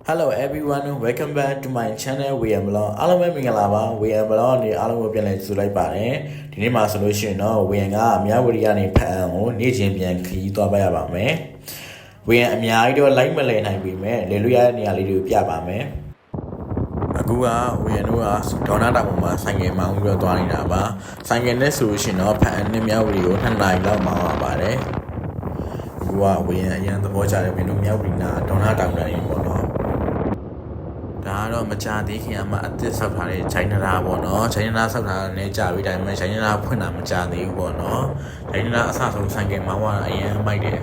Hello everyone, welcome back to my channel. We are Blog. အားလုံးပဲမင်္ဂလာပါ We are Blog နေအားလုံးကိုပြန်လည်ကြိုဆိုလိုက်ပါတယ်။ဒီနေ့မှာဆိုလို့ရှိရင်တော့ We are ကမြဝတီကနေဖန်ကိုနေ့ချင်းပြန်ခရီးသွားပါရပါမယ်။ We are အများကြီးတော့ like မလဲနိုင်ပြီမဲ့လေလို့ရတဲ့နေရာလေးတွေကိုပြပါမယ်။အခုက We are တို့ကဒေါနာတောင်ပေါ်မှာဆိုင်ငယ်မောင်းပြီးတော့သွားနေတာပါ။ဆိုင်ငယ်နဲ့ဆိုလို့ရှိရင်တော့ဖန်နဲ့မြဝတီကို2နာရီလောက်မောင်းရပါတယ်။အခုက We are အရင်သဘောကျတယ်မင်းတို့မြဝတီနာဒေါနာတောင်တိုင်းပေါ့နော်။ဒါကတော့မကြသေးခင်ကမှအသစ်ဆောက်ထားတဲ့ဂျိုင်းနာပေါ့နော်ဂျိုင်းနာဆောက်ထားတာနဲ့ကြာပြီးတိုင်းမှာဂျိုင်းနာဖွင့်တာမကြသေးဘူးပေါ့နော်ဂျိုင်းနာအဆဆုံးဆိုင်ကမောင်းရတာအရင်မိုက်တယ်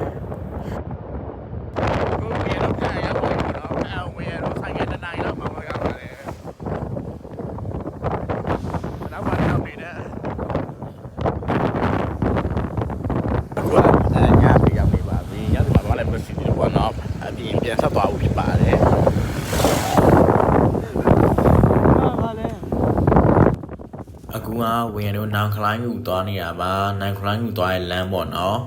ပြန်ဆက်သွားဦးဖြစ်ပါတယ်အခုကဝင်တို့နောင်ခလိုင်းကိုသွားနေရပါနောင်ခလိုင်းကိုသွားရဲ့လမ်းပေါ့နော်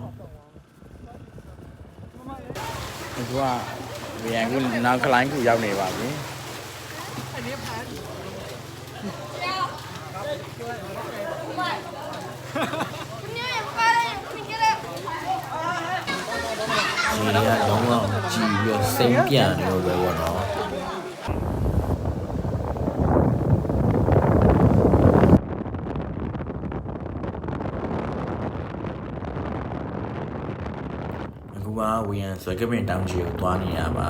အခုကဝင်ကိုနောင်ခလိုင်းကိုရောက်နေပါပြီဒီကတော့ကြည့်ပြီးစိမ့်ပြန်နေလို့ပဲပေါ့နော်အခုကဝင်ဆွဲကပင်တောင်ကြီးကိုသွားနေရပါ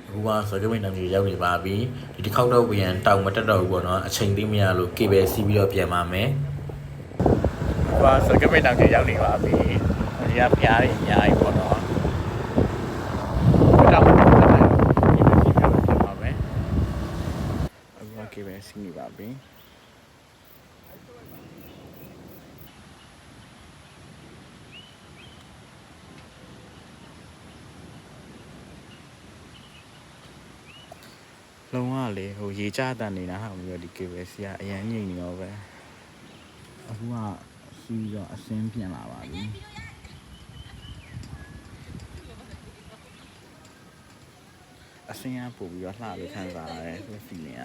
အခုကဆွဲကပင်တောင်ကြီးရောက်နေပါပြီဒီတစ်ခေါက်တော့ဝင်တောင်မတက်တော့ဘူးပေါ့နော်အချိန်သိမရလို့ကေဘယ်စီးပြီးတော့ပြန်ပါမယ်ကွာဆွဲကပင်တောင်ကြီးရောက်နေပါပြီဒီကပြားတွေအများကြီးပေါ့နော်တောင်တက်တယ်ပြန်ပါမယ်အခုကကေဘယ်စီးနေပါပြီလုံးဝလေဟိုရေချတန်နေတာဟာမျိုးဒီ KBC ကအရန်ငိမ့်နေတော့ပဲအခုကစီးတော့အစင်းပြန်လာပါပြီအစင်းကပို့ပြီးတော့လှပြီးခံစားရတယ်ဒီ feeling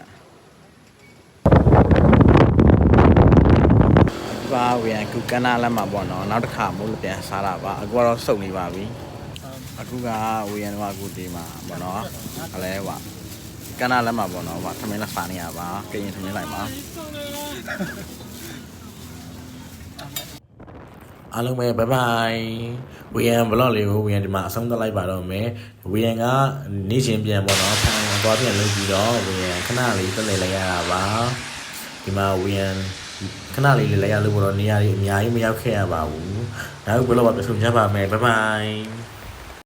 ကဘာဝင်ကူကနာလက်မှာပေါ့နော်နောက်တစ်ခါမို့လို့ပြန်စားတာပါအခုကတော့စုံနေပါပြီအခုကဝေယံတော့အခုဒီမှာပေါ့နော်အလဲပါကနာလက်မှာပေါ့နော်ဗာသမင်းလက်စားနေရပါကရင်သမင်းလိုက်ပါအားလုံးပဲဘိုင်ဘိုင်ဝေယံဘလော့လေးကိုဝေယံဒီမှာအဆုံးသတ်လိုက်ပါတော့မယ်ဝေယံကနေ့ချင်းပြန်ပေါ့နော်ဖန်သွားပြန်လုပ်ပြီးတော့ဝေယံခဏလေးတက်လေလိုက်ရတာပါဒီမှာဝေယံခဏလေးလေလိုက်ရလို့ပေါ့နော်နေရာကြီးအများကြီးမရောက်ခဲ့ရပါဘူးနောက်ဘလော့ပါပြန်ဆုံးကြပါမယ်ဘိုင်ဘိုင်